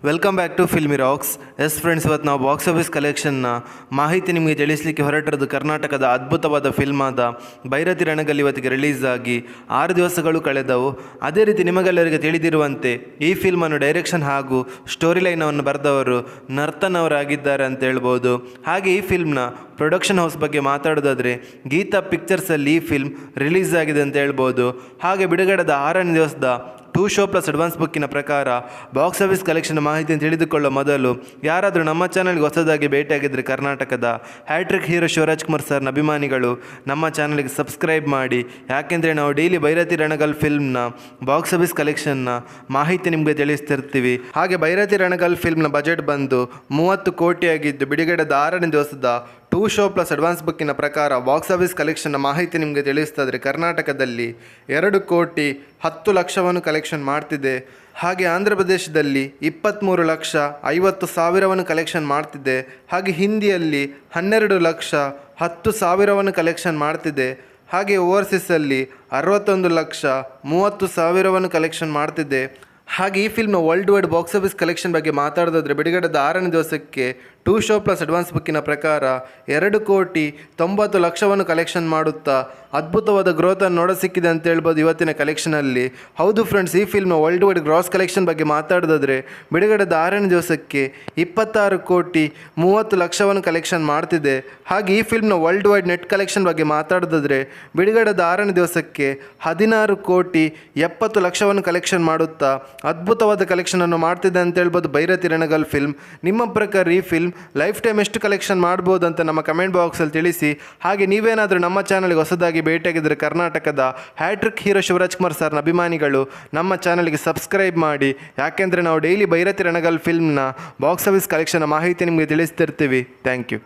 Welcome back to Filmy Rocks. Yes friends, ಇವತ್ತು ನಾವು box office ಕಲೆಕ್ಷನ್ನ ಮಾಹಿತಿ ನಿಮಗೆ ತಿಳಿಸಲಿಕ್ಕೆ ಹೊರಟಿರೋದು ಕರ್ನಾಟಕದ ಅದ್ಭುತವಾದ ಫಿಲ್ಮ್ ಆದ ಭೈರತಿ ರಣಗಲ್ ಇವತ್ತಿಗೆ ರಿಲೀಸ್ ಆಗಿ 6 ದಿವಸಗಳು ಕಳೆದವು. ಅದೇ ರೀತಿ ನಿಮಗೆಲ್ಲರಿಗೆ ತಿಳಿದಿರುವಂತೆ ಈ ಫಿಲ್ಮನ್ನು ಡೈರೆಕ್ಷನ್ ಹಾಗೂ ಸ್ಟೋರಿ ಲೈನವನ್ನು ಬರೆದವರು ನರ್ತನ್ ಅವರಾಗಿದ್ದಾರೆ ಅಂತ ಹೇಳ್ಬೋದು. ಹಾಗೆ ಈ ಫಿಲ್ಮ್ನ ಪ್ರೊಡಕ್ಷನ್ ಹೌಸ್ ಬಗ್ಗೆ ಮಾತಾಡೋದಾದರೆ ಗೀತಾ ಪಿಕ್ಚರ್ಸಲ್ಲಿ ಈ ಫಿಲ್ಮ್ ರಿಲೀಸ್ ಆಗಿದೆ ಅಂತ ಹೇಳ್ಬೋದು. ಹಾಗೆ ಬಿಡುಗಡೆದ 6ನೇ ದಿವಸದ 2 ಶೋ ಪ್ಲಸ್ ಅಡ್ವಾನ್ಸ್ ಬುಕ್ಕಿನ ಪ್ರಕಾರ ಬಾಕ್ಸ್ ಆಫೀಸ್ ಕಲೆಕ್ಷನ್ ಮಾಹಿತಿಯನ್ನು ತಿಳಿದುಕೊಳ್ಳೋ ಮೊದಲು ಯಾರಾದರೂ ನಮ್ಮ ಚಾನಲ್ಗೆ ಹೊಸದಾಗಿ ಭೇಟಿಯಾಗಿದ್ದರೆ ಕರ್ನಾಟಕದ ಹ್ಯಾಟ್ರಿಕ್ ಹೀರೋ ಶಿವರಾಜ್ಕುಮಾರ್ ಸರ್ನ ಅಭಿಮಾನಿಗಳು ನಮ್ಮ ಚಾನಲ್ಗೆ ಸಬ್ಸ್ಕ್ರೈಬ್ ಮಾಡಿ. ಯಾಕೆಂದರೆ ನಾವು ಡೈಲಿ ಭೈರತಿ ರಣಗಲ್ ಫಿಲ್ಮ್ನ ಬಾಕ್ಸ್ ಆಫೀಸ್ ಕಲೆಕ್ಷನ್ನ ಮಾಹಿತಿ ನಿಮಗೆ ತಿಳಿಸ್ತಿರ್ತೀವಿ. ಹಾಗೆ ಭೈರತಿ ರಣಗಲ್ ಫಿಲ್ಮ್ನ ಬಜೆಟ್ ಬಂದು 30 ಕೋಟಿ ಆಗಿದ್ದು ಬಿಡುಗಡೆದ 6ನೇ ದಿವಸದ 2 ಶೋ ಪ್ಲಸ್ ಅಡ್ವಾನ್ಸ್ ಬುಕ್ಕಿನ ಪ್ರಕಾರ ಬಾಕ್ಸ್ ಆಫೀಸ್ ಕಲೆಕ್ಷನ್ನ ಮಾಹಿತಿ ನಿಮಗೆ ತಿಳಿಸ್ತಾದರೆ ಕರ್ನಾಟಕದಲ್ಲಿ 2 ಕೋಟಿ 10 ಲಕ್ಷವನ್ನು ಕಲೆಕ್ಷನ್ ಮಾಡ್ತಿದೆ. ಹಾಗೆ ಆಂಧ್ರ ಪ್ರದೇಶದಲ್ಲಿ 23 ಲಕ್ಷ 50 ಸಾವಿರವನ್ನು ಕಲೆಕ್ಷನ್ ಮಾಡ್ತಿದೆ. ಹಾಗೆ ಹಿಂದಿಯಲ್ಲಿ 12 ಲಕ್ಷ 10 ಸಾವಿರವನ್ನು ಕಲೆಕ್ಷನ್ ಮಾಡ್ತಿದೆ. ಹಾಗೆ ಓವರ್ಸೀಸಲ್ಲಿ 61 ಲಕ್ಷ 30 ಸಾವಿರವನ್ನು ಕಲೆಕ್ಷನ್ ಮಾಡ್ತಿದೆ. ಹಾಗೆ ಈ ಫಿಲ್ಮ್ನ world wide box office collection ಬಗ್ಗೆ ಮಾತಾಡೋದಾದರೆ ಬಿಡುಗಡೆದ 6ನೇ ದಿವಸಕ್ಕೆ 2 ಶೋ ಪ್ಲಸ್ ಅಡ್ವಾನ್ಸ್ ಬುಕ್ಕಿನ ಪ್ರಕಾರ 2 ಕೋಟಿ 90 ಲಕ್ಷವನ್ನು ಕಲೆಕ್ಷನ್ ಮಾಡುತ್ತಾ ಅದ್ಭುತವಾದ ಗ್ರೋತನ್ನು ನೋಡಸಿಕ್ಕಿದೆ ಅಂತ ಹೇಳ್ಬೋದು ಇವತ್ತಿನ ಕಲೆಕ್ಷನಲ್ಲಿ. ಹೌದು ಫ್ರೆಂಡ್ಸ್, ಈ ಫಿಲ್ಮ್ನ ವರ್ಲ್ಡ್ ವೈಡ್ ಗ್ರಾಸ್ ಕಲೆಕ್ಷನ್ ಬಗ್ಗೆ ಮಾತಾಡೋದಾದರೆ ಬಿಡುಗಡೆದ 6ನೇ ದಿವಸಕ್ಕೆ 26 ಕೋಟಿ 30 ಲಕ್ಷವನ್ನು ಕಲೆಕ್ಷನ್ ಮಾಡ್ತಿದೆ. ಹಾಗೆ ಈ ಫಿಲ್ಮ್ನ ವರ್ಲ್ಡ್ ವೈಡ್ ನೆಟ್ ಕಲೆಕ್ಷನ್ ಬಗ್ಗೆ ಮಾತಾಡೋದಾದರೆ ಬಿಡುಗಡೆದ 6ನೇ ದಿವಸಕ್ಕೆ 16 ಕೋಟಿ 70 ಲಕ್ಷವನ್ನು ಕಲೆಕ್ಷನ್ ಮಾಡುತ್ತಾ ಅದ್ಭುತವಾದ ಕಲೆಕ್ಷನನ್ನು ಮಾಡ್ತಿದೆ ಅಂತ ಹೇಳ್ಬೋದು ಭೈರತಿ ರಣಗಲ್ ಫಿಲ್ಮ್. ನಿಮ್ಮ ಪ್ರಕಾರ ಈ ಫಿಲ್ಮ್ ಲೈಫ್ ಟೈಮ್ ಎಷ್ಟು ಕಲೆಕ್ಷನ್ ಮಾಡ್ಬೋದು ಅಂತ ನಮ್ಮ ಕಮೆಂಟ್ ಬಾಕ್ಸಲ್ಲಿ ತಿಳಿಸಿ. ಹಾಗೆ ನೀವೇನಾದರೂ ನಮ್ಮ ಚಾನಲ್ಗೆ ಹೊಸದಾಗಿ ಭೇಟಿಯಾಗಿದ್ದರೆ ಕರ್ನಾಟಕದ ಹ್ಯಾಟ್ರಿಕ್ ಹೀರೋ ಶಿವರಾಜ್ಕುಮಾರ್ ಸರ್ನ ಅಭಿಮಾನಿಗಳು ನಮ್ಮ ಚಾನಲ್ಗೆ ಸಬ್ಸ್ಕ್ರೈಬ್ ಮಾಡಿ. ಯಾಕೆಂದರೆ ನಾವು ಡೈಲಿ ಭೈರತಿ ರಣಗಲ್ ಫಿಲ್ಮ್ನ ಬಾಕ್ಸ್ ಆಫೀಸ್ ಕಲೆಕ್ಷನ್ನ ಮಾಹಿತಿ ನಿಮಗೆ ತಿಳಿಸ್ತಿರ್ತೀವಿ. Thank you.